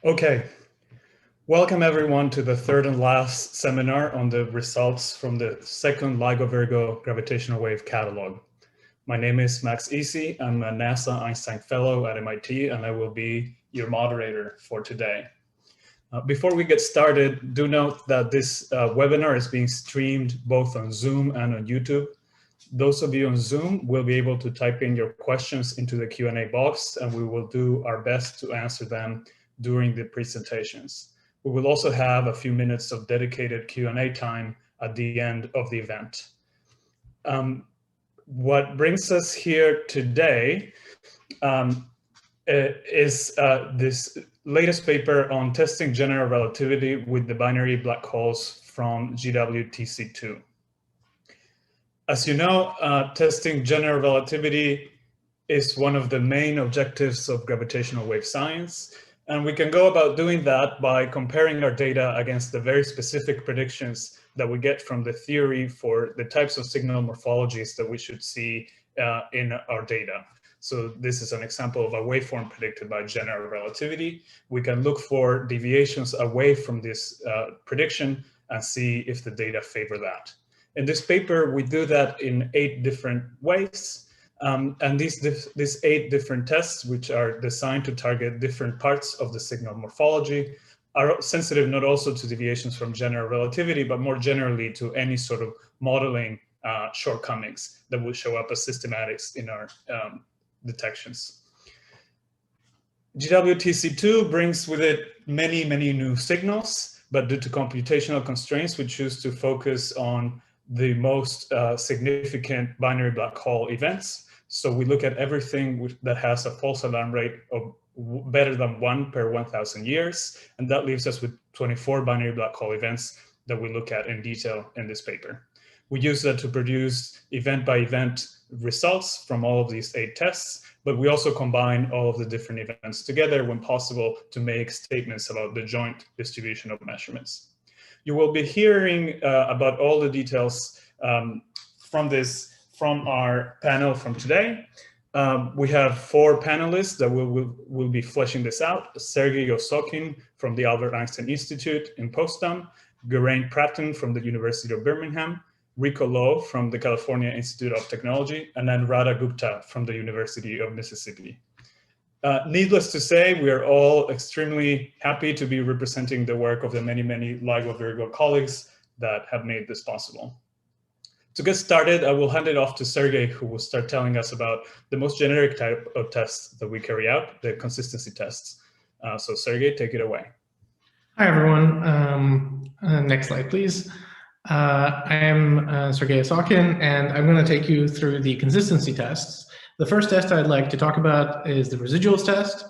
Okay, welcome everyone to the third and last seminar on the results from the second LIGO Virgo Gravitational Wave Catalog. My name is Max Easy. I'm a NASA Einstein Fellow at MIT, and I will be your moderator for today. Before we get started, do note that this webinar is being streamed both on Zoom and on YouTube. Those of you on Zoom will be able to type in your questions into the Q&A box, and we will do our best to answer them during the presentations. We will also have a few minutes of dedicated Q&A time at the end of the event. What brings us here today is this latest paper on testing general relativity with the binary black holes from GWTC2. As you know, testing general relativity is one of the main objectives of gravitational wave science. And we can go about doing that by comparing our data against the very specific predictions that we get from the theory for the types of signal morphologies that we should see in our data. So this is an example of a waveform predicted by general relativity. We can look for deviations away from this prediction and see if the data favor that. In this paper, we do that in 8 different ways. And these 8 different tests, which are designed to target different parts of the signal morphology, are sensitive not also to deviations from general relativity, but more generally to any sort of modeling shortcomings that will show up as systematics in our detections. GWTC2 brings with it many, many new signals, but due to computational constraints, we choose to focus on the most significant binary black hole events. So we look at everything that has a false alarm rate of better than 1 per 1,000 years. And that leaves us with 24 binary black hole events that we look at in detail in this paper. We use that to produce event by event results from all of these 8 tests, but we also combine all of the different events together when possible to make statements about the joint distribution of measurements. You will be hearing about all the details from our panel from today. We have 4 panelists that will be fleshing this out. Sergei Osokin from the Albert Einstein Institute in Potsdam, Geraint Pratton from the University of Birmingham, Rico Lowe from the California Institute of Technology, and then Radha Gupta from the University of Mississippi. Needless to say, we are all extremely happy to be representing the work of the many, many LIGO Virgo colleagues that have made this possible. To get started, I will hand it off to Sergei, who will start telling us about the most generic type of tests that we carry out, the consistency tests. So Sergei, take it away. Hi, everyone. Next slide, please. I am Sergei Osokin, and I'm going to take you through the consistency tests. The first test I'd like to talk about is the residuals test.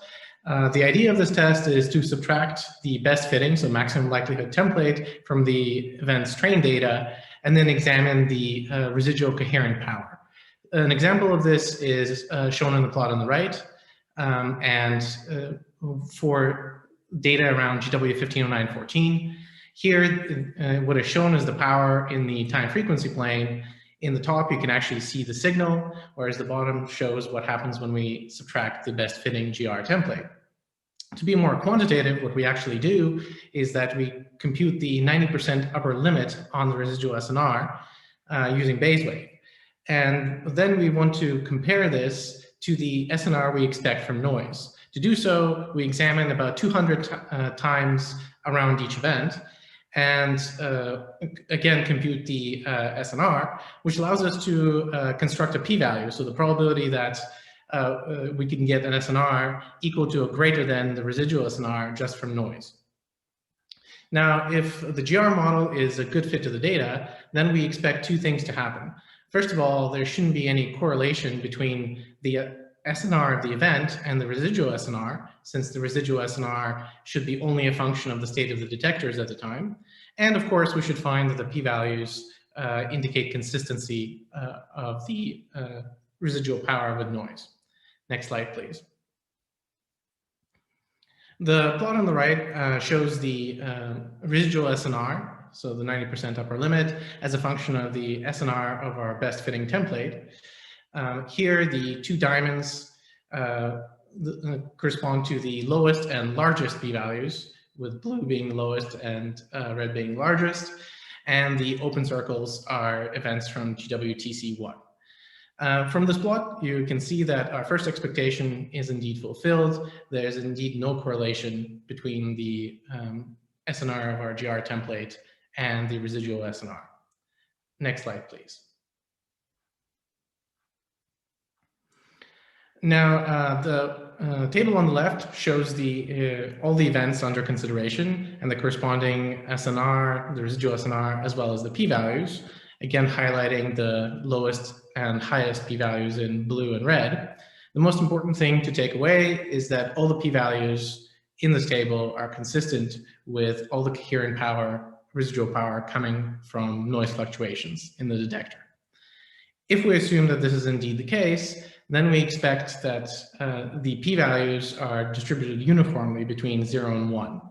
The idea of this test is to subtract the best fitting, so maximum likelihood template, from the event's trained data, and then examine the residual coherent power. An example of this is shown in the plot on the right. For data around GW150914, here what is shown is the power in the time frequency plane. In the top, you can actually see the signal, whereas the bottom shows what happens when we subtract the best fitting GR template. To be more quantitative, what we actually do is that we compute the 90% upper limit on the residual SNR using Bayes-wave. And then we want to compare this to the SNR we expect from noise. To do so, we examine about 200 times around each event, and again compute the SNR, which allows us to construct a p-value, so the probability that we can get an SNR equal to or greater than the residual SNR just from noise. Now, if the GR model is a good fit to the data, then we expect 2 things to happen. First of all, there shouldn't be any correlation between the SNR of the event and the residual SNR, since the residual SNR should be only a function of the state of the detectors at the time. And of course, we should find that the p-values indicate consistency of the residual power with noise. Next slide, please. The plot on the right shows the residual SNR, so the 90% upper limit, as a function of the SNR of our best fitting template. Here, the 2 diamonds correspond to the lowest and largest p-values, with blue being the lowest and red being the largest. And the open circles are events from GWTC1. From this plot, you can see that our first expectation is indeed fulfilled. There's indeed no correlation between the SNR of our GR template and the residual SNR. Next slide, please. Now, the table on the left shows all the events under consideration and the corresponding SNR, the residual SNR, as well as the p-values, again highlighting the lowest and highest p-values in blue and red. The most important thing to take away is that all the p-values in this table are consistent with all the coherent power, residual power coming from noise fluctuations in the detector. If we assume that this is indeed the case, then we expect that the p-values are distributed uniformly between 0 and 1.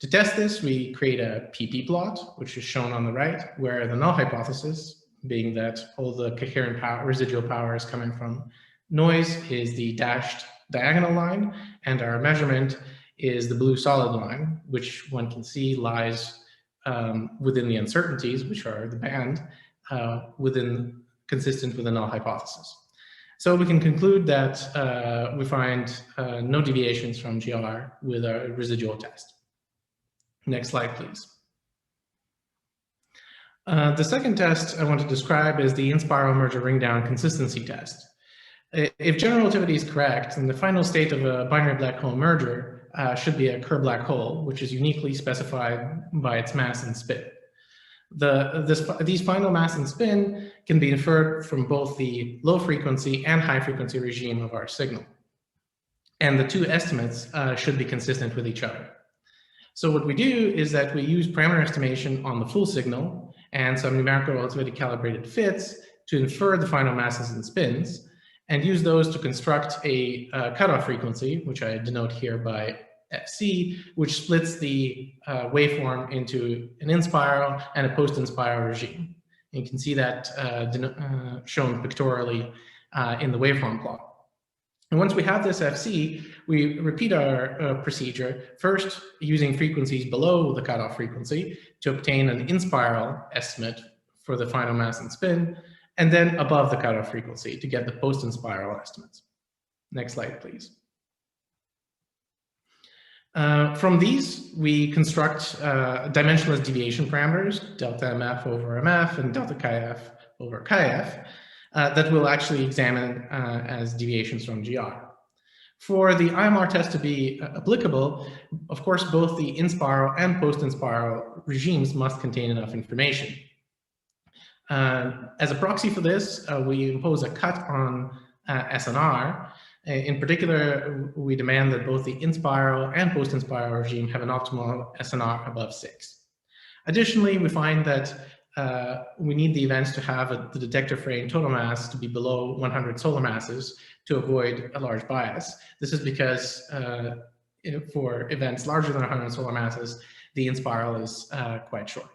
To test this, we create a PP plot, which is shown on the right, where the null hypothesis, being that all the coherent power, residual power is coming from noise, is the dashed diagonal line, and our measurement is the blue solid line, which one can see lies within the uncertainties, which are the band, consistent with the null hypothesis. So we can conclude that we find no deviations from GR with our residual test. Next slide, please. The second test I want to describe is the in-spiral merger ring-down consistency test. If general relativity is correct, then the final state of a binary black hole merger should be a Kerr black hole, which is uniquely specified by its mass and spin. These final mass and spin can be inferred from both the low frequency and high frequency regime of our signal. And the two estimates should be consistent with each other. So what we do is that we use parameter estimation on the full signal and some numerical relativity calibrated fits to infer the final masses and spins, and use those to construct a cutoff frequency, which I denote here by FC, which splits the waveform into an in-spiral and a post-in-spiral regime. You can see that shown pictorially in the waveform plot. And once we have this FC, we repeat our procedure, first using frequencies below the cutoff frequency to obtain an in-spiral estimate for the final mass and spin, and then above the cutoff frequency to get the post-in-spiral estimates. Next slide, please. From these, we construct dimensionless deviation parameters, delta MF over MF and delta KF over KF, that we'll actually examine as deviations from GR. For the IMR test to be applicable, of course, both the in-spiral and post-in-spiral regimes must contain enough information. As a proxy for this, we impose a cut on SNR. In particular, we demand that both the in-spiral and post-in-spiral regime have an optimal SNR above 6. Additionally, we find that we need the events to have the detector frame total mass to be below 100 solar masses to avoid a large bias. This is because for events larger than 100 solar masses, the in-spiral is quite short.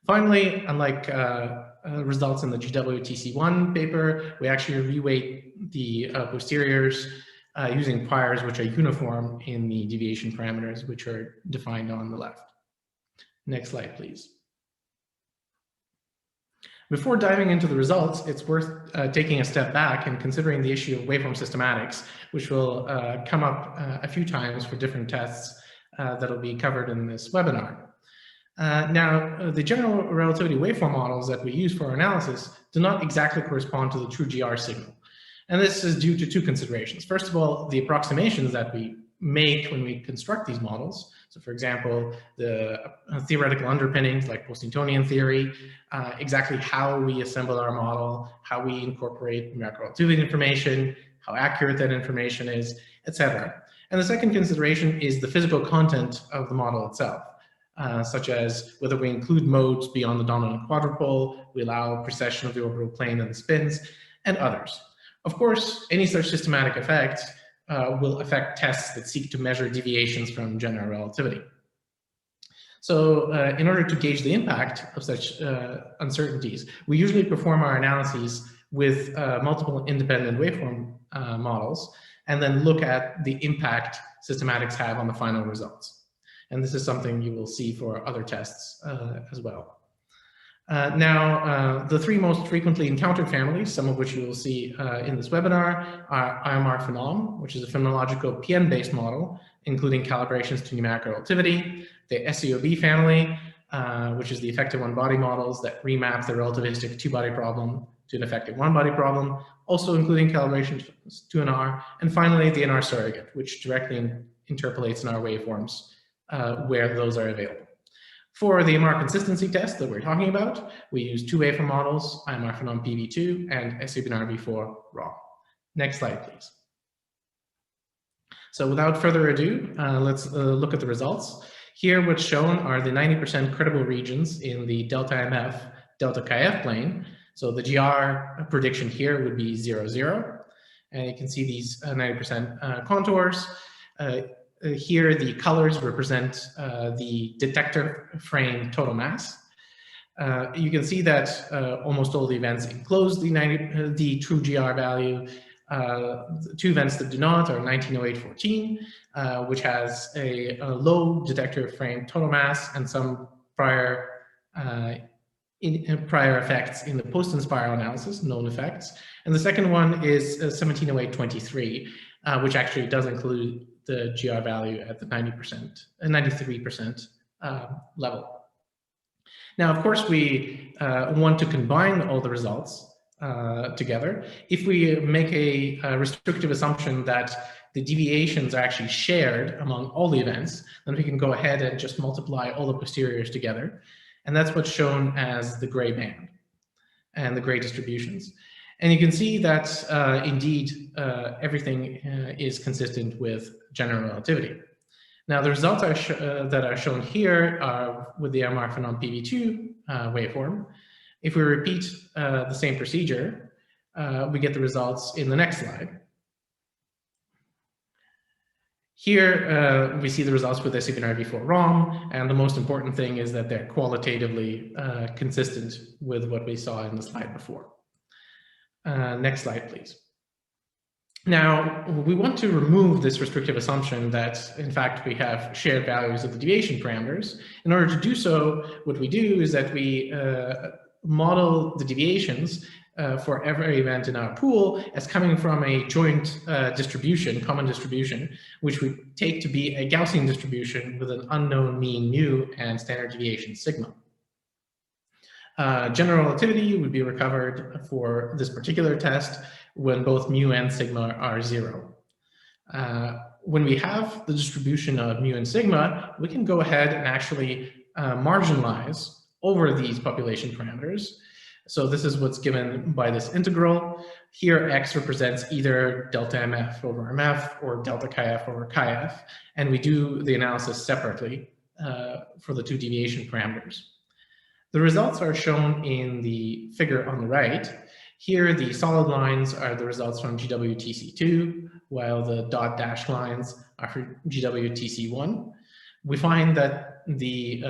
Finally, unlike results in the GWTC1 paper, we actually reweight the posteriors using priors which are uniform in the deviation parameters, which are defined on the left. Next slide, please. Before diving into the results, it's worth taking a step back and considering the issue of waveform systematics, which will come up a few times for different tests that will be covered in this webinar. Now, the general relativity waveform models that we use for our analysis do not exactly correspond to the true GR signal. And this is due to two considerations. First of all, the approximations that we make when we construct these models. So for example, the theoretical underpinnings like post-Newtonian theory, exactly how we assemble our model, how we incorporate numerical relativity information, how accurate that information is, etc. And the second consideration is the physical content of the model itself. Such as whether we include modes beyond the dominant quadruple, we allow precession of the orbital plane and the spins, and others. Of course, any such systematic effect will affect tests that seek to measure deviations from general relativity. So in order to gauge the impact of such uncertainties, we usually perform our analyses with multiple independent waveform models. and then look at the impact systematics have on the final results. And this is something you will see for other tests as well. Now, the three most frequently encountered families, some of which you will see in this webinar, are IMR Phenom, which is a phenomenological PN-based model, including calibrations to numerical relativity, the SEOB family, which is the effective one-body models that remap the relativistic two-body problem to an effective one-body problem, also including calibrations to an R, and finally the NR surrogate, which directly interpolates in our waveforms where those are available. For the MR consistency test that we're talking about, we use two waveform models, IMR Phenom PV2 and SEBinary V4 raw. Next slide, please. So without further ado, let's look at the results. Here, what's shown are the 90% credible regions in the delta MF, delta KF plane. So the GR prediction here would be 0, 0. And you can see these 90% contours. Here, the colors represent the detector frame total mass. You can see that almost all the events enclose the true GR value. The two events that do not are 1908-14, which has a low detector frame total mass and some prior effects in the post-inspiral analysis, known effects. And the second one is 1708-23, which actually does include the GR value at the 93% level. Now, of course, we want to combine all the results together. If we make a restrictive assumption that the deviations are actually shared among all the events, then we can go ahead and just multiply all the posteriors together. And that's what's shown as the gray band and the gray distributions. And you can see that indeed everything is consistent with general relativity. Now, the results that are shown here are with the MR Phenom PV2 waveform. If we repeat the same procedure, we get the results in the next slide. Here, we see the results with SEBinary V4 ROM, and the most important thing is that they're qualitatively consistent with what we saw in the slide before. Next slide, please. Now, we want to remove this restrictive assumption that, in fact, we have shared values of the deviation parameters. In order to do so, what we do is that we model the deviations for every event in our pool as coming from a joint distribution, common distribution, which we take to be a Gaussian distribution with an unknown mean mu and standard deviation sigma. General relativity would be recovered for this particular test when both mu and sigma are 0. When we have the distribution of mu and sigma, we can go ahead and actually marginalize over these population parameters. So this is what's given by this integral. Here, x represents either delta mf over mf or delta kf over kf, and we do the analysis separately for the two deviation parameters. The results are shown in the figure on the right. Here, the solid lines are the results from GWTC2, while the dot dash lines are for GWTC1. We find that the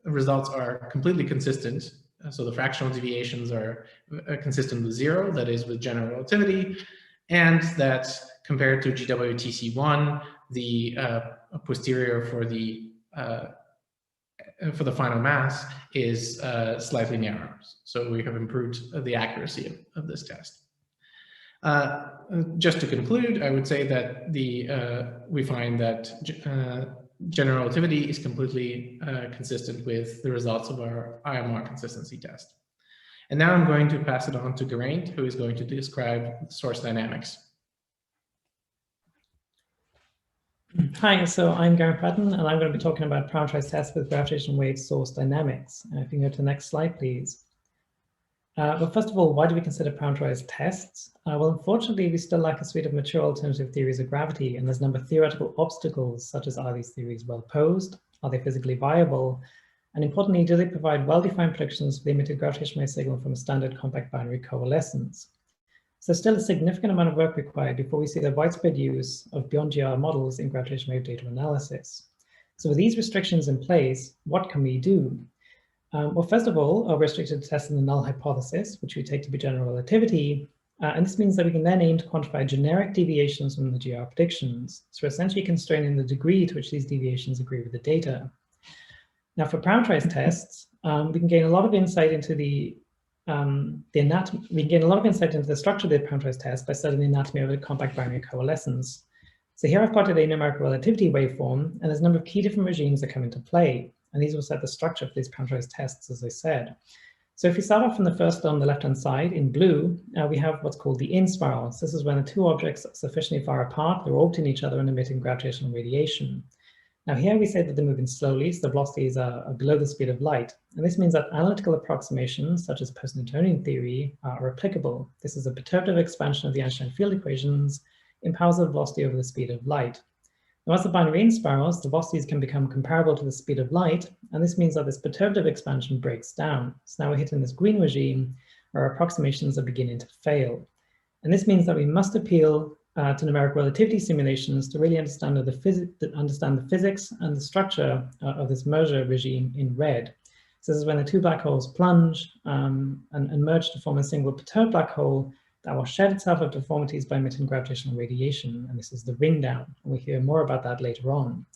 results are completely consistent. So the fractional deviations are consistent with 0, that is with general relativity, and that compared to GWTC1, the posterior for the final mass is slightly narrower. So we have improved the accuracy of this test. Just to conclude, I would say that we find that general relativity is completely consistent with the results of our IMR consistency test. And now I'm going to pass it on to Geraint, who is going to describe source dynamics. Hi, so I'm Geraint Patton, and I'm going to be talking about parameterized tests with gravitational wave source dynamics. If you can go to the next slide, please. But first of all, why do we consider parameterized tests? Well, unfortunately, we still lack a suite of mature alternative theories of gravity, and there's a number of theoretical obstacles, such as are these theories well posed? Are they physically viable? And importantly, do they provide well-defined predictions for the emitted gravitational wave signal from a standard compact binary coalescence? So there's still a significant amount of work required before we see the widespread use of beyond GR models in gravitational wave data analysis. So with these restrictions in place, what can we do? Well, first of all, we're restricted to testing the null hypothesis, which we take to be general relativity. And this means that we can then aim to quantify generic deviations from the GR predictions. So we're essentially constraining the degree to which these deviations agree with the data. Now for parameterized tests, we can gain a lot of insight into the anatomy. We can gain a lot of insight into the structure of the parameterized test by studying the anatomy of a compact binary coalescence. So here I've plotted a numerical relativity waveform, and there's a number of key different regimes that come into play. And these will set the structure for these parameterized tests, as I said. So if we start off from the first on the left-hand side in blue, we have what's called the in spiral. So this is when the two objects are sufficiently far apart, they're orbiting each other and emitting gravitational radiation. Now here we say that they're moving slowly, so the velocities are below the speed of light. And this means that analytical approximations, such as Post-Newtonian theory, are applicable. This is a perturbative expansion of the Einstein field equations, empowers the velocity over the speed of light. Now, as the binary in spirals, the velocities can become comparable to the speed of light, and this means that this perturbative expansion breaks down. So now we're hitting this green regime where our approximations are beginning to fail. And this means that we must appeal to numerical relativity simulations to really understand the physics and the structure of this merger regime in red. So this is when the two black holes plunge and merge to form a single perturbed black hole that will shed itself of deformities by emitting gravitational radiation, and this is the ring down. And we'll hear more about that later on.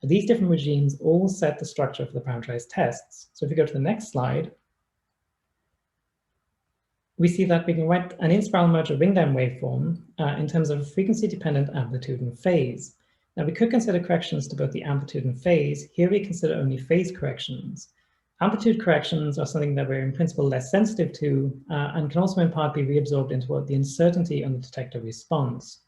But these different regimes all set the structure for the parameterized tests. So if we go to the next slide, we see that we can write an in-spiral merger ring down waveform in terms of frequency-dependent amplitude and phase. Now we could consider corrections to both the amplitude and phase. Here we consider only phase corrections. Amplitude corrections are something that we're in principle less sensitive to and can also in part be reabsorbed into the uncertainty on the detector response.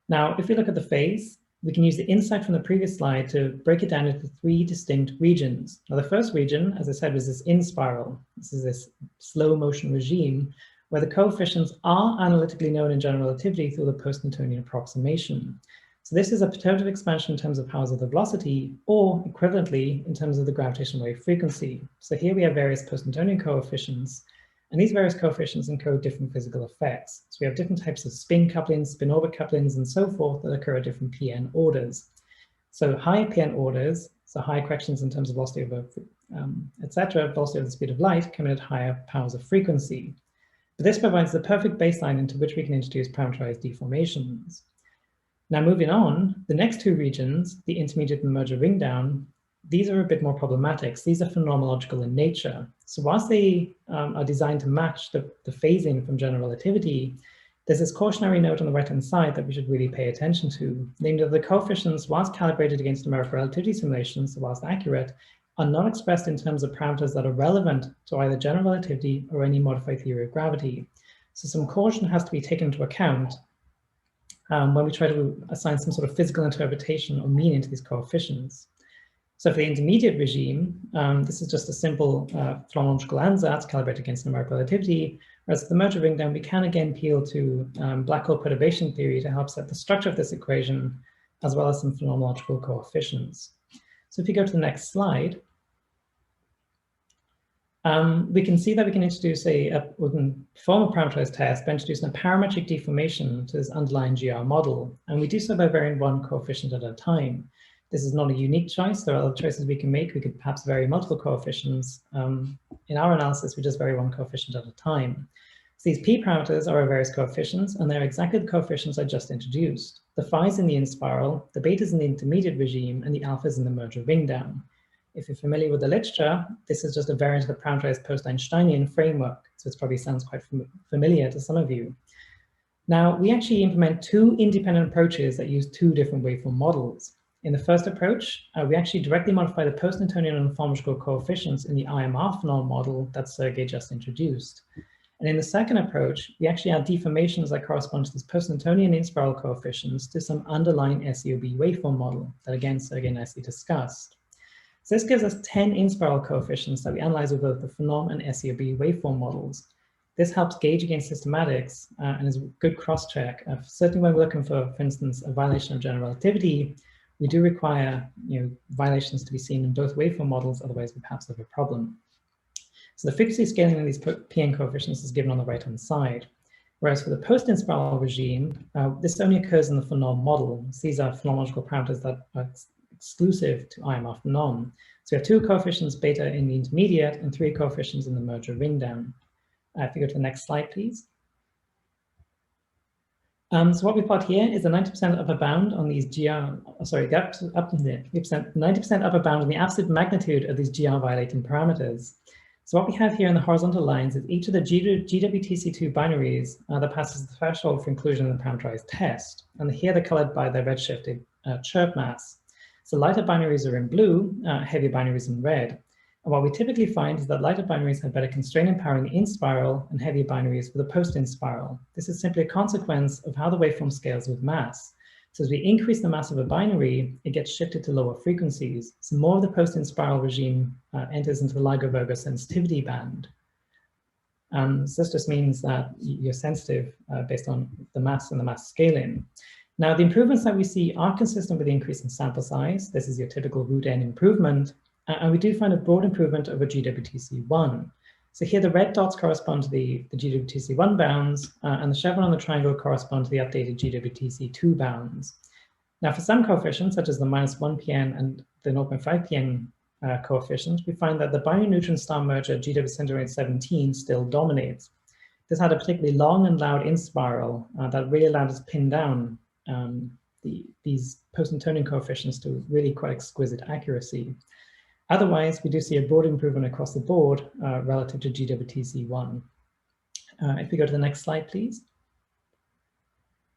Now, if we look at the phase, we can use the insight from the previous slide to break it down into three distinct regions. Now, the first region, as I said, was this in spiral. This is this slow motion regime where the coefficients are analytically known in general relativity through the post-Newtonian approximation. So this is a perturbative expansion in terms of powers of the velocity, or equivalently in terms of the gravitational wave frequency. So here we have various post-Newtonian coefficients, and these various coefficients encode different physical effects. So we have different types of spin couplings, spin orbit couplings, and so forth that occur at different Pn orders. So high Pn orders, so high corrections in terms of velocity over, etc., velocity of the speed of light, come in at higher powers of frequency. But this provides the perfect baseline into which we can introduce parameterized deformations. Now moving on, the next two regions, the intermediate and merger ring down, these are a bit more problematic. So these are phenomenological in nature. So whilst they are designed to match the phasing from general relativity, there's this cautionary note on the right-hand side that we should really pay attention to, namely that the coefficients, whilst calibrated against numerical relativity simulations, so whilst accurate, are not expressed in terms of parameters that are relevant to either general relativity or any modified theory of gravity. So some caution has to be taken into account when we try to assign some sort of physical interpretation or meaning to these coefficients. So for the intermediate regime, this is just a simple phenomenological ansatz calibrated against numerical relativity, whereas for the merger ring down, we can again appeal to black hole perturbation theory to help set the structure of this equation, as well as some phenomenological coefficients. So if you go to the next slide, we can see that we can introduce we can perform a parameterized test by introducing a parametric deformation to this underlying GR model. And we do so by varying one coefficient at a time. This is not a unique choice. There are other choices we can make. We could perhaps vary multiple coefficients. In our analysis, we just vary one coefficient at a time. So these P parameters are our various coefficients, and they're exactly the coefficients I just introduced. The phi's in the in spiral, the beta's in the intermediate regime, and the alpha's in the merger ring down. If you're familiar with the literature, this is just a variant of the parameterized post-Einsteinian framework, so it probably sounds quite familiar to some of you. Now, we actually implement two independent approaches that use two different waveform models. In the first approach, we actually directly modify the post-Newtonian and pharmacological coefficients in the IMR phenol model that Sergey just introduced. And in the second approach, we actually add deformations that correspond to these post-Newtonian in-spiral coefficients to some underlying SEOB waveform model that, again, Sergey nicely discussed. So this gives us 10 in-spiral coefficients that we analyze with both the phenom and SEOB waveform models. This helps gauge against systematics and is a good cross-check. Certainly when we're looking for instance, a violation of general relativity, we do require violations to be seen in both waveform models, otherwise we perhaps have a problem. So the frequency scaling of these PN coefficients is given on the right-hand side. Whereas for the post-in-spiral regime, this only occurs in the phenom model. So these are phenomenological parameters that are exclusive to IMR phenom. So we have two coefficients beta in the intermediate and three coefficients in the merger ring down. If you go to the next slide, please. So what we plot here is a 90% upper bound on these 90% upper bound on the absolute magnitude of these GR violating parameters. So what we have here in the horizontal lines is each of the GWTC2 binaries that passes the threshold for inclusion in the parameterized test. And here they're colored by their redshifted chirp mass. So lighter binaries are in blue, heavier binaries in red. And what we typically find is that lighter binaries have better constraining power in the in spiral and heavier binaries with a post-in spiral. This is simply a consequence of how the waveform scales with mass. So as we increase the mass of a binary, it gets shifted to lower frequencies. So more of the post-in spiral regime enters into the LIGO Virgo sensitivity band. So this just means that you're sensitive based on the mass and the mass scaling. Now, the improvements that we see are consistent with the increase in sample size. This is your typical root n improvement. And we do find a broad improvement over GWTC1. So here the red dots correspond to the GWTC1 bounds, and the chevron on the triangle correspond to the updated GWTC2 bounds. Now for some coefficients, such as the -1 pn and the 0.5 pn coefficient, we find that the binary neutron star merger GW17 still dominates. This had a particularly long and loud in spiral that really allowed us to pin down these post-Newtonian coefficients to really quite exquisite accuracy. Otherwise, we do see a broad improvement across the board relative to GWTC1. If we go to the next slide, please.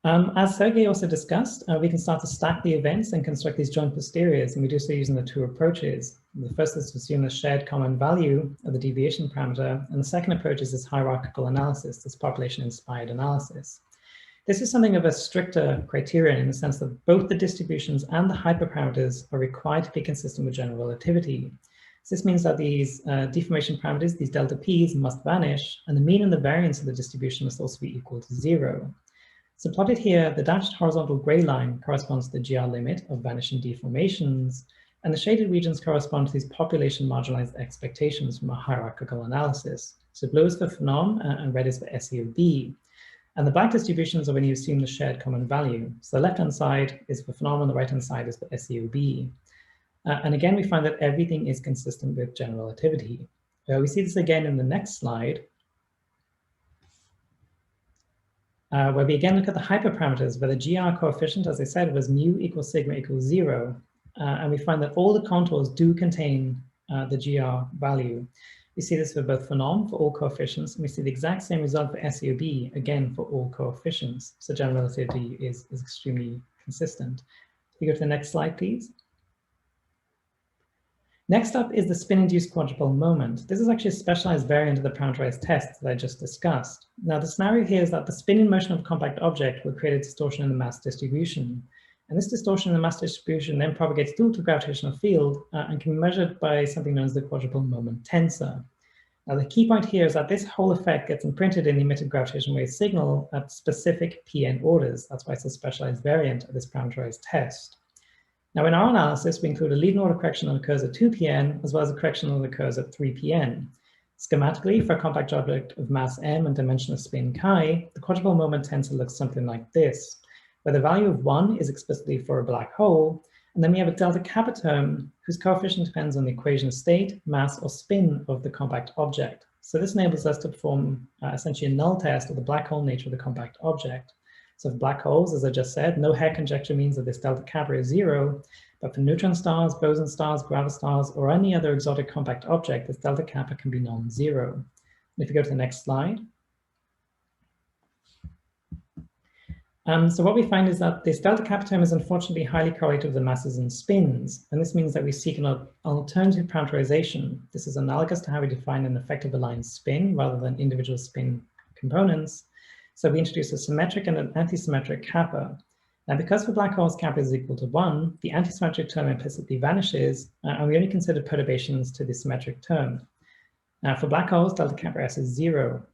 As Sergey also discussed, we can start to stack the events and construct these joint posteriors, and we do so using the two approaches. The first is to assume a shared common value of the deviation parameter, and the second approach is this hierarchical analysis, this population-inspired analysis. This is something of a stricter criterion in the sense that both the distributions and the hyperparameters are required to be consistent with general relativity. So this means that these deformation parameters, these delta p's, must vanish, and the mean and the variance of the distribution must also be equal to 0. So plotted here, the dashed horizontal gray line corresponds to the GR limit of vanishing deformations, and the shaded regions correspond to these population marginalized expectations from a hierarchical analysis. So blue is for phenom and red is for SEOB. And the black distributions are when you assume the shared common value. So the left-hand side is for phenom and the right-hand side is for SEOB. And again, we find that everything is consistent with general relativity. We see this again in the next slide, where we again look at the hyperparameters, where the GR coefficient, as I said, was mu equals sigma equals 0. And we find that all the contours do contain the GR value. We see this for both phenom, for all coefficients, and we see the exact same result for SEOB, again, for all coefficients. So general relativity is extremely consistent. If we go to the next slide, please. Next up is the spin-induced quadruple moment. This is actually a specialized variant of the parameterized test that I just discussed. Now, the scenario here is that the spin in motion of a compact object will create a distortion in the mass distribution. And this distortion in the mass distribution then propagates through to the gravitational field and can be measured by something known as the quadruple moment tensor. Now, the key point here is that this whole effect gets imprinted in the emitted gravitational wave signal at specific Pn orders. That's why it's a specialized variant of this parameterized test. Now, in our analysis, we include a leading order correction that occurs at 2 Pn, as well as a correction that occurs at 3 Pn. Schematically, for a compact object of mass m and dimension of spin chi, the quadruple moment tensor looks something like this, where the value of 1 is explicitly for a black hole, and then we have a delta kappa term whose coefficient depends on the equation of state, mass, or spin of the compact object. So this enables us to perform essentially a null test of the black hole nature of the compact object. So for black holes, as I just said, no hair conjecture means that this delta kappa is 0, but for neutron stars, boson stars, gravastars, or any other exotic compact object, this delta kappa can be non-zero. And if you go to the next slide. So what we find is that this delta kappa term is unfortunately highly correlated with the masses and spins, and this means that we seek an alternative parameterization. This is analogous to how we define an effective aligned spin rather than individual spin components. So we introduce a symmetric and an antisymmetric kappa. Now, because for black holes kappa is equal to 1, the antisymmetric term implicitly vanishes, and we only consider perturbations to the symmetric term. Now, for black holes, delta kappa s is 0,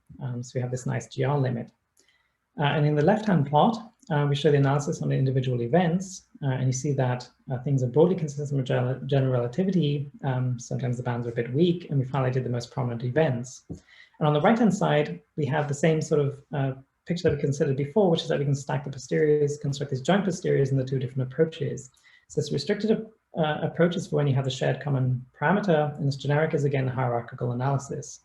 so we have this nice GR limit. And in the left-hand plot, we show the analysis on the individual events, and you see that things are broadly consistent with general relativity. Sometimes the bands are a bit weak, and we've highlighted the most prominent events. And on the right-hand side, we have the same sort of picture that we considered before, which is that we can stack the posteriors, construct these joint posteriors in the two different approaches. So this restricted approach is for when you have the shared common parameter, and this generic is again hierarchical analysis.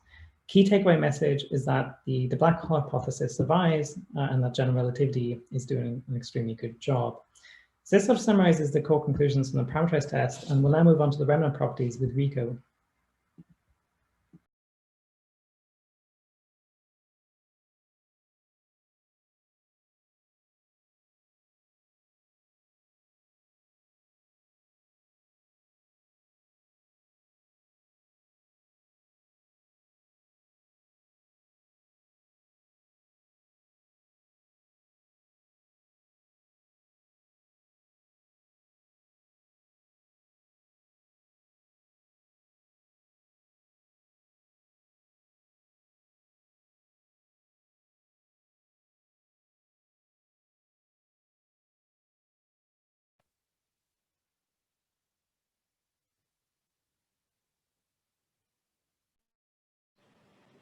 Key takeaway message is that the black hole hypothesis survives and that general relativity is doing an extremely good job. So this sort of summarizes the core conclusions from the parameterized test, and we'll now move on to the remnant properties with Rico.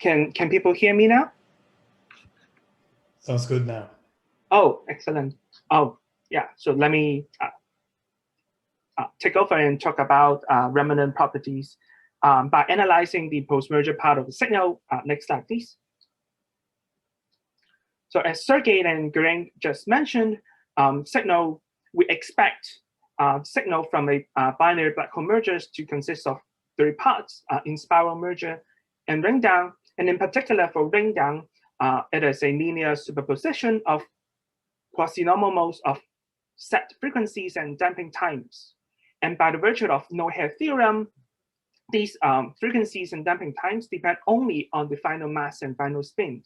Can people hear me now? Sounds good now. Oh, excellent. Oh, yeah. So let me take over and talk about remnant properties by analyzing the post-merger part of the signal. Next slide, please. So as Sergey and Geraint just mentioned, we expect signal from a binary black hole mergers to consist of 3 parts in spiral merger and ring down. And in particular for ring down, it is a linear superposition of quasi-normal modes of set frequencies and damping times. And by the virtue of no-hair theorem, these frequencies and damping times depend only on the final mass and final spin.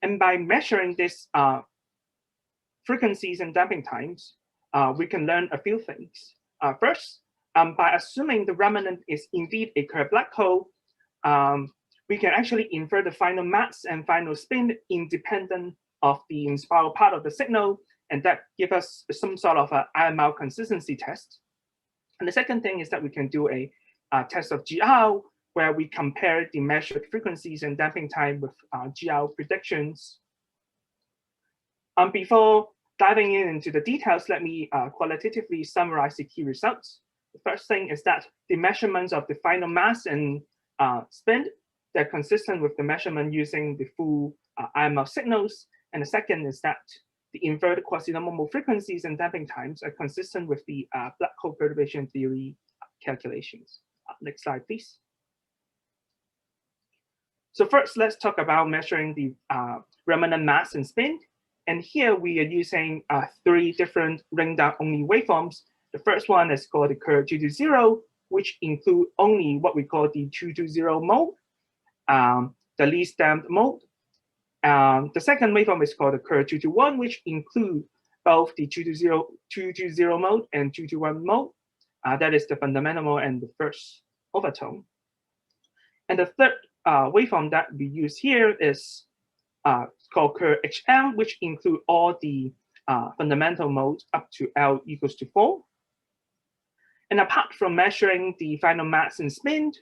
And by measuring these frequencies and damping times, we can learn a few things. First, by assuming the remnant is indeed a curved black hole, we can actually infer the final mass and final spin independent of the spiral part of the signal, and that gives us some sort of an IML consistency test. And the second thing is that we can do a test of GR, where we compare the measured frequencies and damping time with GR predictions. Before diving into the details, let me qualitatively summarize the key results. The first thing is that the measurements of the final mass and spin, they're consistent with the measurement using the full IML signals. And the second is that the inverted quasi-normal frequencies and damping times are consistent with the black hole perturbation theory calculations. Next slide, please. So first, let's talk about measuring the remnant mass and spin. And here we are using 3 different ring-down-only waveforms. The first one is called the curve 2 to 0, which include only what we call the 2 to 0 mode, the least damped mode. The second waveform is called the curve 2 to 1, which include both the 2 to 0 mode and 2 to 1 mode. That is the fundamental mode and the first overtone. And the third waveform that we use here is called curve HM, which include all the fundamental modes up to L equals to 4. And apart from measuring the final mass and spin,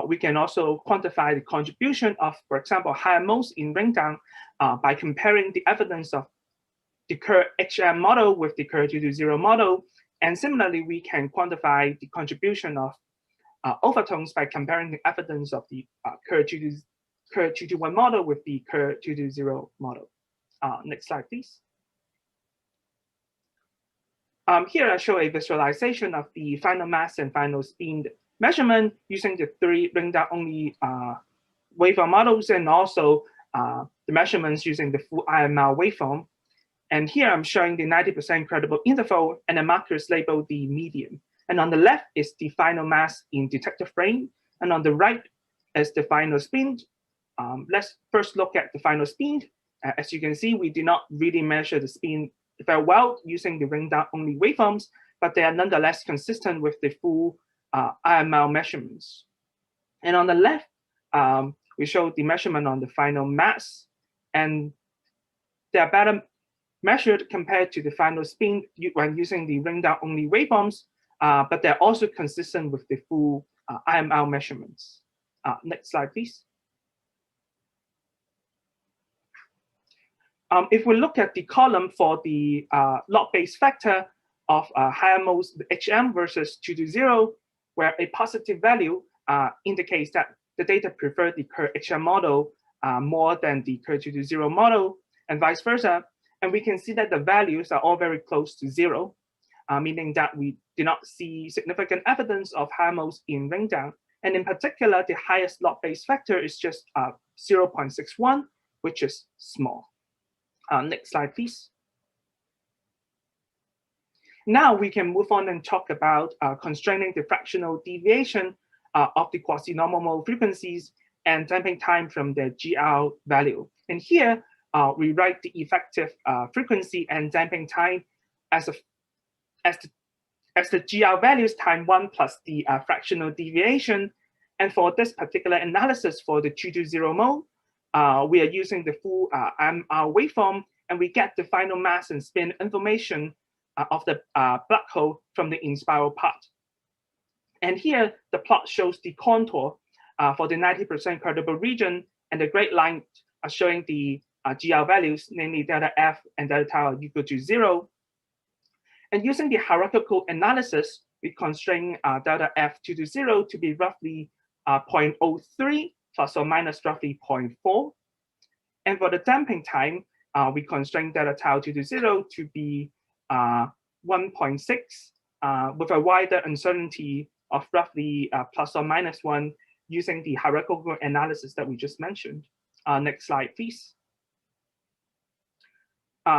we can also quantify the contribution of, for example, higher modes in ring down by comparing the evidence of the curve HM model with the curve 2 to 0 model. And similarly, we can quantify the contribution of overtones by comparing the evidence of the curve 2 to 1 model with the curve 2 to 0 model. Next slide, please. Here I show a visualization of the final mass and final spin measurement using the 3 ring-down-only waveform models and also the measurements using the full IML waveform. And here I'm showing the 90% credible interval, and the markers label the median. And on the left is the final mass in detector frame, and on the right is the final spin. Let's first look at the final spin. As you can see, we did not really measure the spin very well using the ring-down-only waveforms, but they are nonetheless consistent with the full IML measurements. And on the left, we show the measurement on the final mass, and they are better measured compared to the final spin when using the ring-down-only waveforms, but they're also consistent with the full IML measurements. Next slide, please. If we look at the column for the log-based factor of higher modes HM versus 2 to 0, where a positive value indicates that the data prefer the Kerr HM model more than the Kerr 220 model, and vice versa. And we can see that the values are all very close to 0, meaning that we do not see significant evidence of higher modes in ring down. And in particular, the highest log base factor is just 0.61, which is small. Next slide, please. Now we can move on and talk about constraining the fractional deviation of the quasi-normal mode frequencies and damping time from the GR value. And here, we write the effective frequency and damping time as the GR values time 1 plus the fractional deviation. And for this particular analysis for the 220 mode, we are using the full MR waveform, and we get the final mass and spin information of the black hole from the in-spiral part. And here, the plot shows the contour for the 90% quadruple region, and the gray line are showing the GR values, namely delta F and delta tau are equal to 0. And using the hierarchical analysis, we constrain delta F 220 to be roughly 0.03 plus or minus roughly 0.4. And for the damping time, we constrain delta tau 220 to be 1.6 with a wider uncertainty of roughly plus or minus 1 using the hierarchical analysis that we just mentioned. Next slide, please.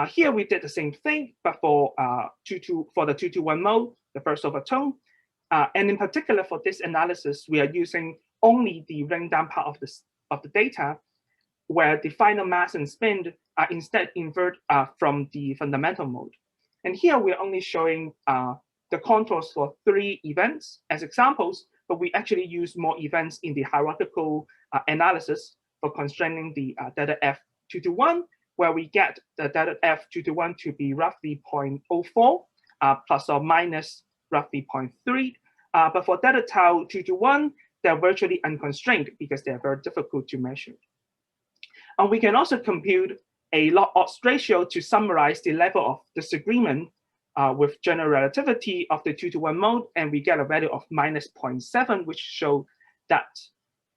Here we did the same thing, but for the 221 mode, the first order tone. And in particular for this analysis, we are using only the ring down part of the data, where the final mass and spin are instead invert from the fundamental mode. And here we're only showing the contours for 3 events as examples, but we actually use more events in the hierarchical analysis for constraining the delta F 221, where we get the delta F 221 to be roughly 0.04 plus or minus roughly 0.3. But for delta tau 221, they're virtually unconstrained because they're very difficult to measure. And we can also compute a log-odds ratio to summarize the level of disagreement with general relativity of the 221 mode, and we get a value of minus 0.7, which show that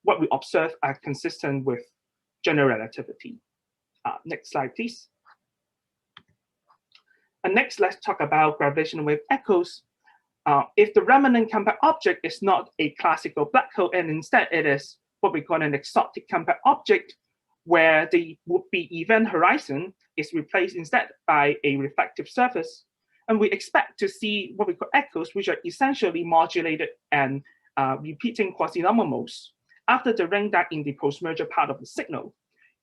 what we observe are consistent with general relativity. Next slide, please. And next, let's talk about gravitational wave echoes. If the remnant compact object is not a classical black hole, and instead it is what we call an exotic compact object, where the would-be event horizon is replaced instead by a reflective surface. And we expect to see what we call echoes, which are essentially modulated and repeating quasi-normal modes after the ring down in the post-merger part of the signal.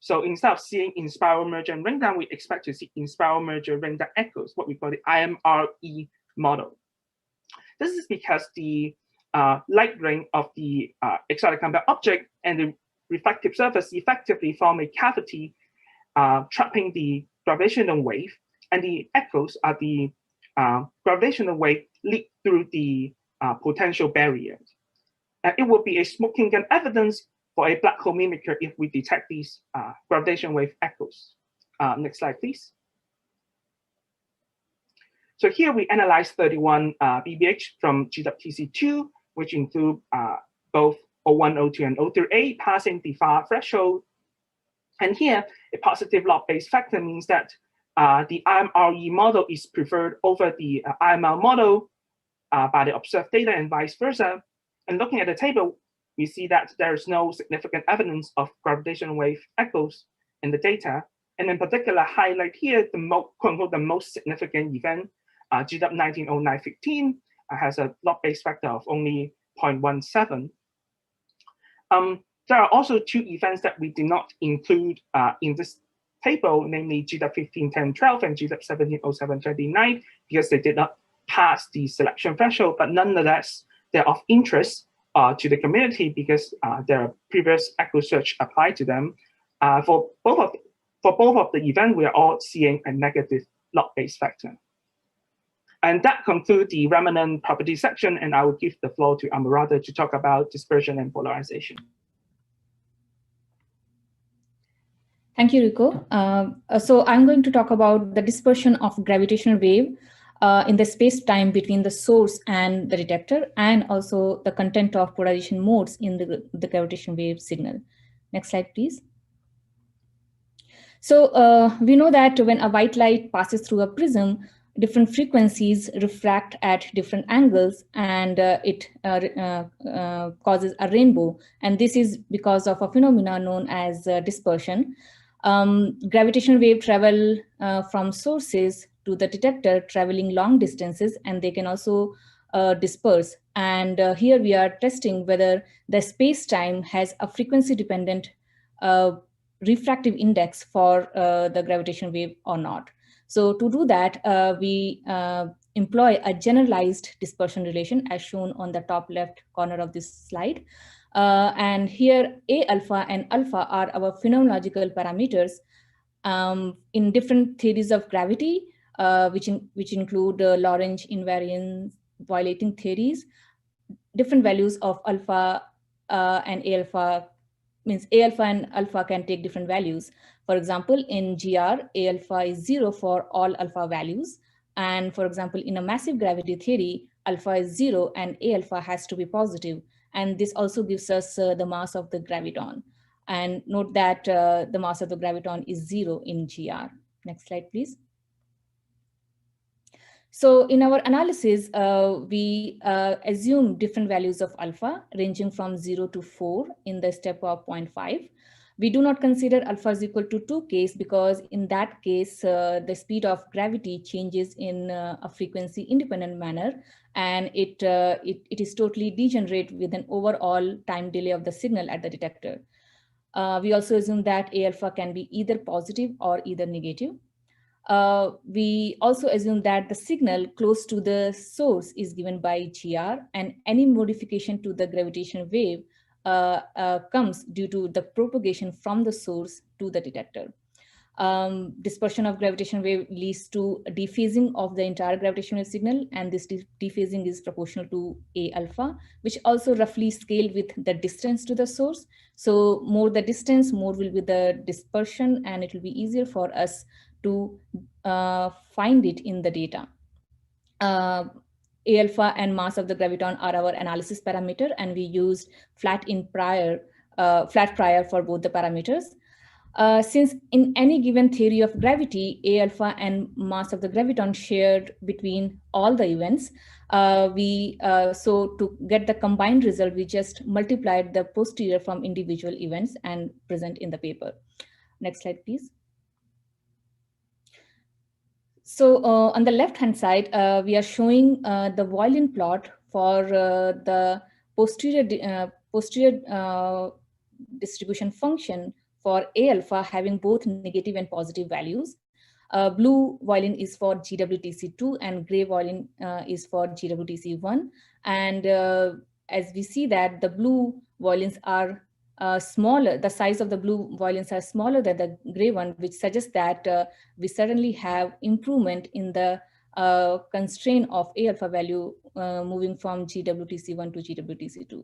So instead of seeing in-spiral merger and ring down, we expect to see in-spiral merger ring down echoes, what we call the IMRE model. This is because the light ring of the exotic compact object and the reflective surface effectively form a cavity trapping the gravitational wave, and the echoes are the gravitational wave leak through the potential barrier. It would be a smoking gun evidence for a black hole mimicker if we detect these gravitational wave echoes. Next slide, please. So here we analyze 31 BBH from GWTC2, which include both O1, O2, and O3A passing the far threshold. And here, a positive log base factor means that the IMRE model is preferred over the IML model by the observed data and vice versa. And looking at the table, we see that there is no significant evidence of gravitational wave echoes in the data. And in particular, highlight here the quote-unquote the most significant event, GW 190915, has a log base factor of only 0.17. There are also 2 events that we did not include in this table, namely GW 151012 and GW 170729, because they did not pass the selection threshold, but nonetheless, they're of interest to the community because there are previous echo search applied to them. For both of the events, we are all seeing a negative log base factor. And that concludes the remnant property section, and I will give the floor to Amarada to talk about dispersion and polarization. Thank you, Rico. So I'm going to talk about the dispersion of gravitational wave in the space-time between the source and the detector, and also the content of polarization modes in the gravitation wave signal. Next slide, please. So we know that when a white light passes through a prism, different frequencies refract at different angles, and it causes a rainbow. And this is because of a phenomenon known as dispersion. Gravitational waves travel from sources to the detector, traveling long distances, and they can also disperse. And here we are testing whether the space-time has a frequency-dependent refractive index for the gravitation wave or not. So to do that, we employ a generalized dispersion relation as shown on the top left corner of this slide. And here A alpha and alpha are our phenomenological parameters in different theories of gravity, which include Lorentz invariance violating theories. Different values of alpha and A alpha means A alpha and alpha can take different values. For example, in GR, A alpha is 0 for all alpha values. And for example, in a massive gravity theory, alpha is 0 and A alpha has to be positive. And this also gives us the mass of the graviton. And note that the mass of the graviton is 0 in GR. Next slide, please. So in our analysis, we assume different values of alpha ranging from 0 to 4 in the step of 0.5. We do not consider alpha is equal to 2 case because in that case, the speed of gravity changes in a frequency independent manner, and it is totally degenerate with an overall time delay of the signal at the detector. We also assume that A alpha can be either positive or either negative. We also assume that the signal close to the source is given by GR, and any modification to the gravitational wave comes due to the propagation from the source to the detector. Dispersion of gravitational wave leads to a dephasing of the entire gravitational signal, and this dephasing is proportional to A alpha, which also roughly scale with the distance to the source. So more the distance, more will be the dispersion, and it will be easier for us to find it in the data. A alpha and mass of the graviton are our analysis parameter, and we used flat prior for both the parameters. Since in any given theory of gravity, A alpha and mass of the graviton shared between all the events, so to get the combined result, we just multiplied the posterior from individual events and present in the paper. Next slide, please. So on the left-hand side, we are showing the Boolean plot for the posterior distribution function for A alpha having both negative and positive values. Blue Boolean is for GWTC2 and gray Boolean is for GWTC1. And as we see that the blue Booleans are smaller, the size of the blue Booleans are smaller than the gray one, which suggests that we certainly have improvement in the constraint of A alpha value moving from GWTC1 to GWTC2.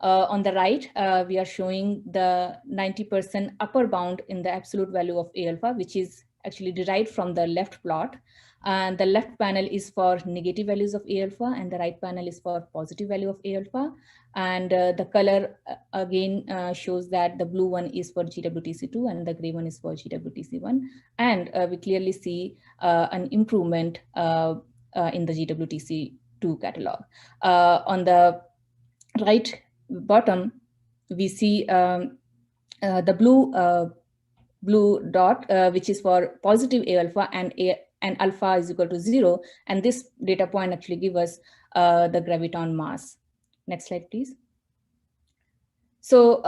On the right, we are showing the 90% upper bound in the absolute value of A alpha, which is actually derived from the left plot. And the left panel is for negative values of A alpha, and the right panel is for positive value of A alpha. And the color again shows that the blue one is for GWTC2 and the gray one is for GWTC1. And we clearly see an improvement in the GWTC2 catalog. On the right bottom, we see the blue dot, which is for positive A alpha, and alpha is equal to 0. And this data point actually gives us the graviton mass. Next slide, please. So,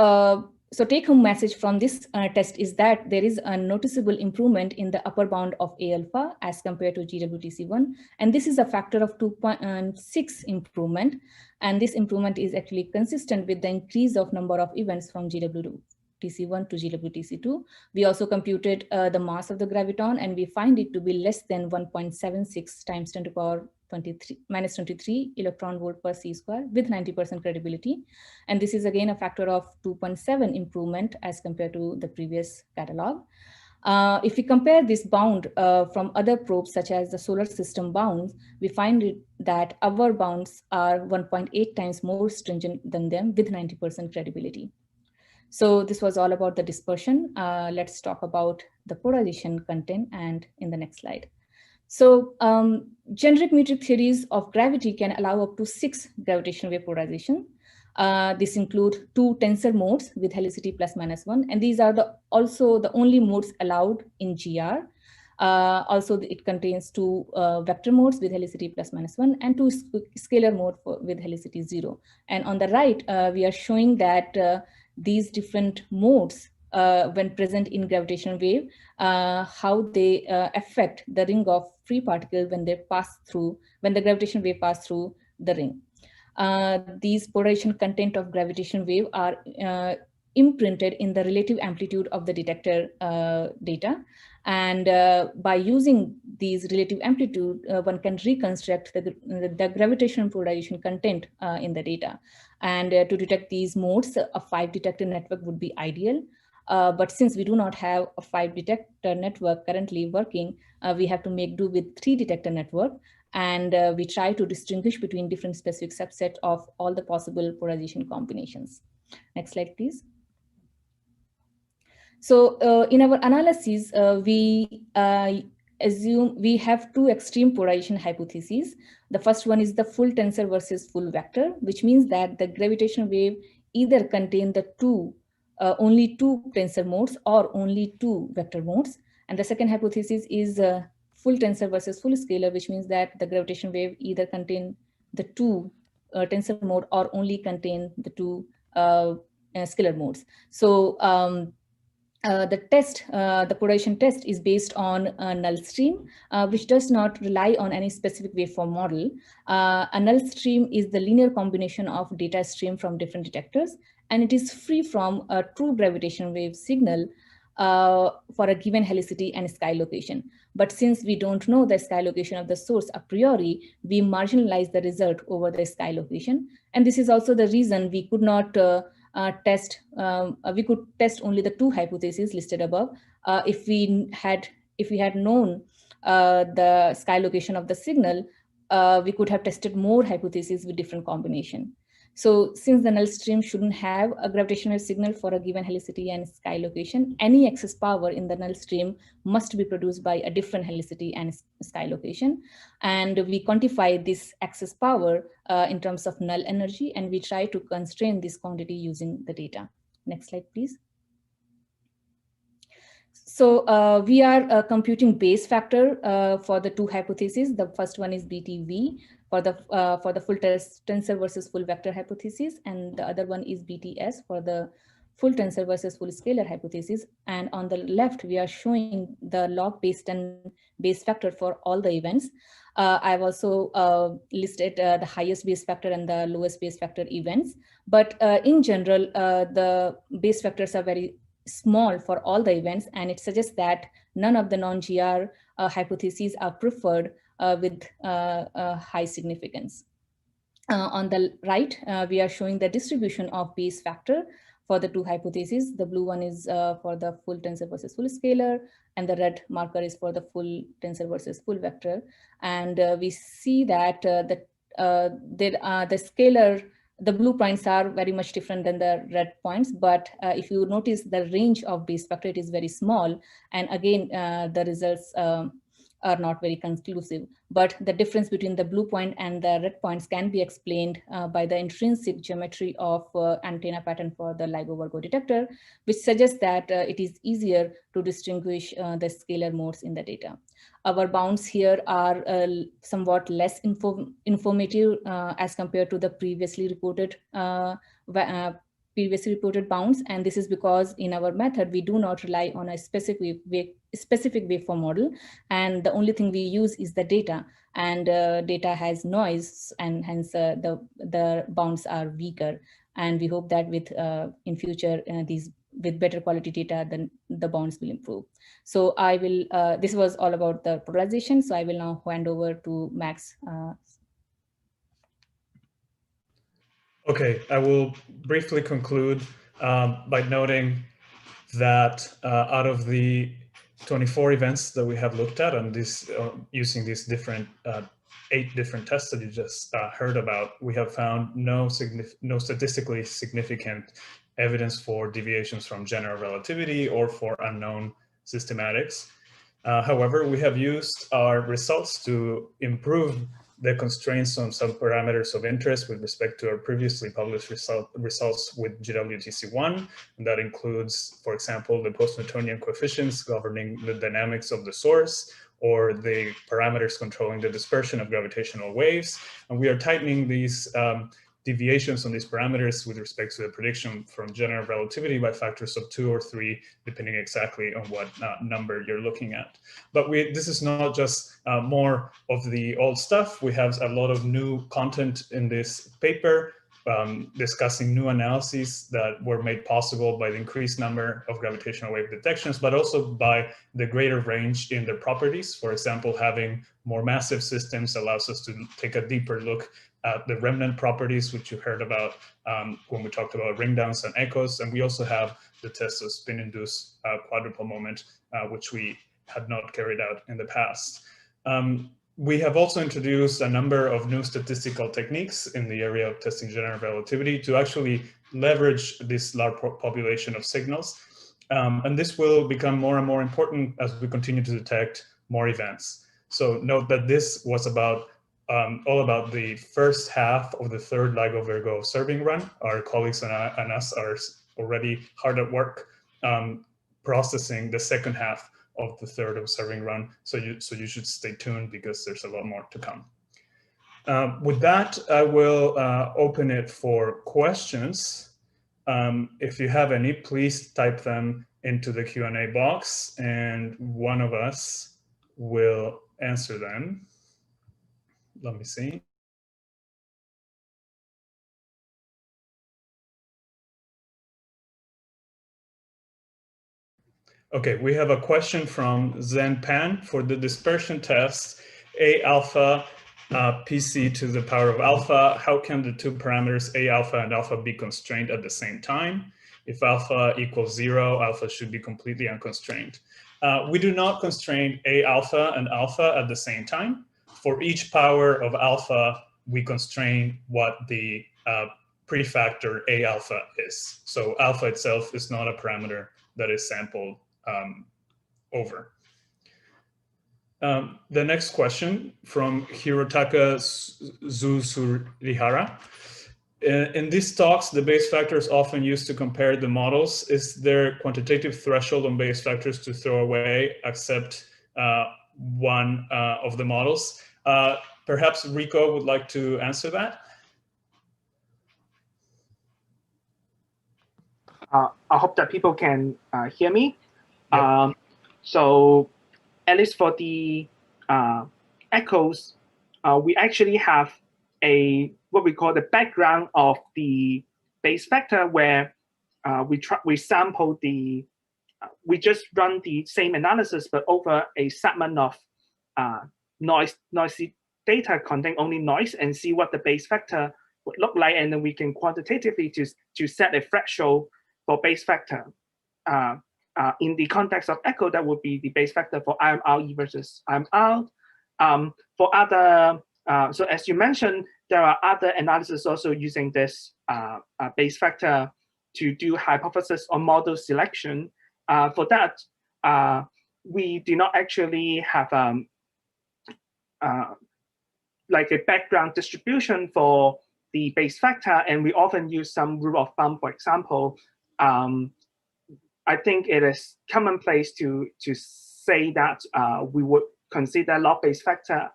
so take-home message from this test is that there is a noticeable improvement in the upper bound of A alpha as compared to GWTC1. And this is a factor of 2.6 improvement. And this improvement is actually consistent with the increase of number of events from GWTC1 to GWTC2. We also computed the mass of the graviton, and we find it to be less than 1.76 times 10 to the power minus 23 electron volt per c square with 90% credibility. And this is again a factor of 2.7 improvement as compared to the previous catalog. If we compare this bound from other probes, such as the solar system bounds, we find that our bounds are 1.8 times more stringent than them with 90% credibility. So this was all about the dispersion. Let's talk about the polarization content and in the next slide. So generic metric theories of gravity can allow up to 6 gravitational wave polarization. This include 2 tensor modes with helicity plus minus 1, and these are also the only modes allowed in GR. Also, it contains 2 vector modes with helicity plus minus 1 and 2 scalar mode with helicity 0. And on the right, we are showing that these different modes, when present in gravitational wave, how they affect the ring of free particle when they pass through, when the gravitational wave pass through the ring. These polarization content of gravitational wave are imprinted in the relative amplitude of the detector data. And by using these relative amplitude, one can reconstruct the gravitational polarization content in the data. And to detect these modes, a 5 detector network would be ideal. But since we do not have a 5 detector network currently working, we have to make do with 3 detector network. And we try to distinguish between different specific subsets of all the possible polarization combinations. Next slide, please. So in our analysis, we assume we have 2 extreme polarization hypotheses. The first one is the full tensor versus full vector, which means that the gravitational wave either contain the only 2 tensor modes or only 2 vector modes. And the second hypothesis is full tensor versus full scalar, which means that the gravitational wave either contain the 2 tensor mode or only contain the 2 scalar modes. So the polarization test is based on a null stream, which does not rely on any specific waveform model. A null stream is the linear combination of data stream from different detectors, and it is free from a true gravitational wave signal for a given helicity and sky location. But since we don't know the sky location of the source a priori, we marginalize the result over the sky location. And this is also the reason we could not we could test only the 2 hypotheses listed above. If we had known the sky location of the signal, we could have tested more hypotheses with different combination. So since the null stream shouldn't have a gravitational signal for a given helicity and sky location, any excess power in the null stream must be produced by a different helicity and sky location. And we quantify this excess power in terms of null energy, and we try to constrain this quantity using the data. Next slide, please. So we are computing base factor for the 2 hypotheses. The first one is BTV for the full tensor versus full vector hypothesis, and the other one is BTS for the full tensor versus full scalar hypothesis. And on the left, we are showing the log base 10 base factor for all the events. I've also listed the highest base factor and the lowest base factor events. But in general, the base factors are very small for all the events, and it suggests that none of the non-GR hypotheses are preferred with high significance. On the right, we are showing the distribution of base factor for the 2 hypotheses. The blue one is for the full tensor versus full scalar, and the red marker is for the full tensor versus full vector. And we see that the scalar, the blue points are very much different than the red points, but if you notice the range of base factor, it is very small. And again, the results are not very conclusive. But the difference between the blue point and the red points can be explained by the intrinsic geometry of antenna pattern for the LIGO Virgo detector, which suggests that it is easier to distinguish the scalar modes in the data. Our bounds here are somewhat less informative as compared to the previously reported bounds, and this is because in our method we do not rely on a specific waveform model, and the only thing we use is the data, and data has noise, and hence the bounds are weaker. And we hope that with in future with better quality data, then the bounds will improve. So I will, this was all about the polarization. So I will now hand over to Max. Okay, I will briefly conclude by noting that out of the 24 events that we have looked at, and this using these different 8 different tests that you just heard about, we have found no statistically significant evidence for deviations from general relativity or for unknown systematics. However, we have used our results to improve the constraints on subparameters of interest with respect to our previously published results with GWTC1. And that includes, for example, the post-Newtonian coefficients governing the dynamics of the source, or the parameters controlling the dispersion of gravitational waves. And we are tightening these deviations on these parameters with respect to the prediction from general relativity by factors of 2 or 3, depending exactly on what number you're looking at. But this is not just more of the old stuff. We have a lot of new content in this paper discussing new analyses that were made possible by the increased number of gravitational wave detections, but also by the greater range in their properties. For example, having more massive systems allows us to take a deeper look at the remnant properties, which you heard about when we talked about ring downs and echoes. And we also have the test of spin-induced quadruple moment, which we had not carried out in the past. We have also introduced a number of new statistical techniques in the area of testing general relativity to actually leverage this large population of signals. And this will become more and more important as we continue to detect more events. So note that this was about all about the first half of the 3rd LIGO Virgo observing run. Our colleagues and us are already hard at work processing the second half of the 3rd observing run. So you should stay tuned because there's a lot more to come. With that, I will open it for questions. If you have any, please type them into the Q&A box and one of us will answer them. Let me see. Okay, we have a question from Zen Pan for the dispersion test, A alpha PC to the power of alpha. How can the 2 parameters A alpha and alpha be constrained at the same time? If alpha equals 0, alpha should be completely unconstrained. We do not constrain A alpha and alpha at the same time. For each power of alpha, we constrain what the prefactor A alpha is. So alpha itself is not a parameter that is sampled over. The next question from Hirotaka Zusurihara. In these talks, the base factors often used to compare the models. Is there quantitative threshold on base factors to throw away except one of the models? Perhaps Rico would like to answer that. I hope that people can hear me. Yep. So at least for the echoes, we actually have what we call the background of the base factor, where we sample we just run the same analysis, but over a segment of noisy data containing only noise, and see what the base factor would look like, and then we can quantitatively to set a threshold for base factor. In the context of echo, that would be the base factor for IMRE versus IMR. For other, so as you mentioned, there are other analyses also using this base factor to do hypothesis or model selection. For that, we do not actually have like a background distribution for the base factor, and we often use some rule of thumb. For example, I think it is commonplace to say that we would consider log base factor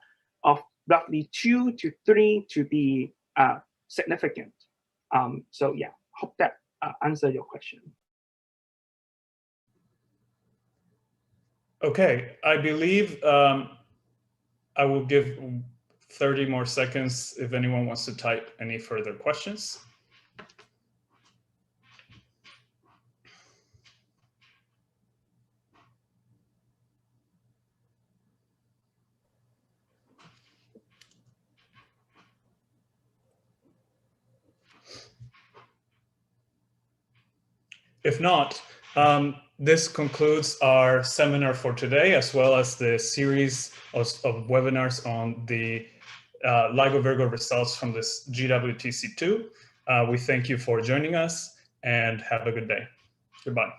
of roughly 2 to 3 to be significant. So yeah, hope that answered your question. Okay, I believe I will give 30 more seconds if anyone wants to type any further questions. If not, This concludes our seminar for today, as well as the series of webinars on the LIGO Virgo results from this GWTC2. We thank you for joining us and have a good day. Goodbye.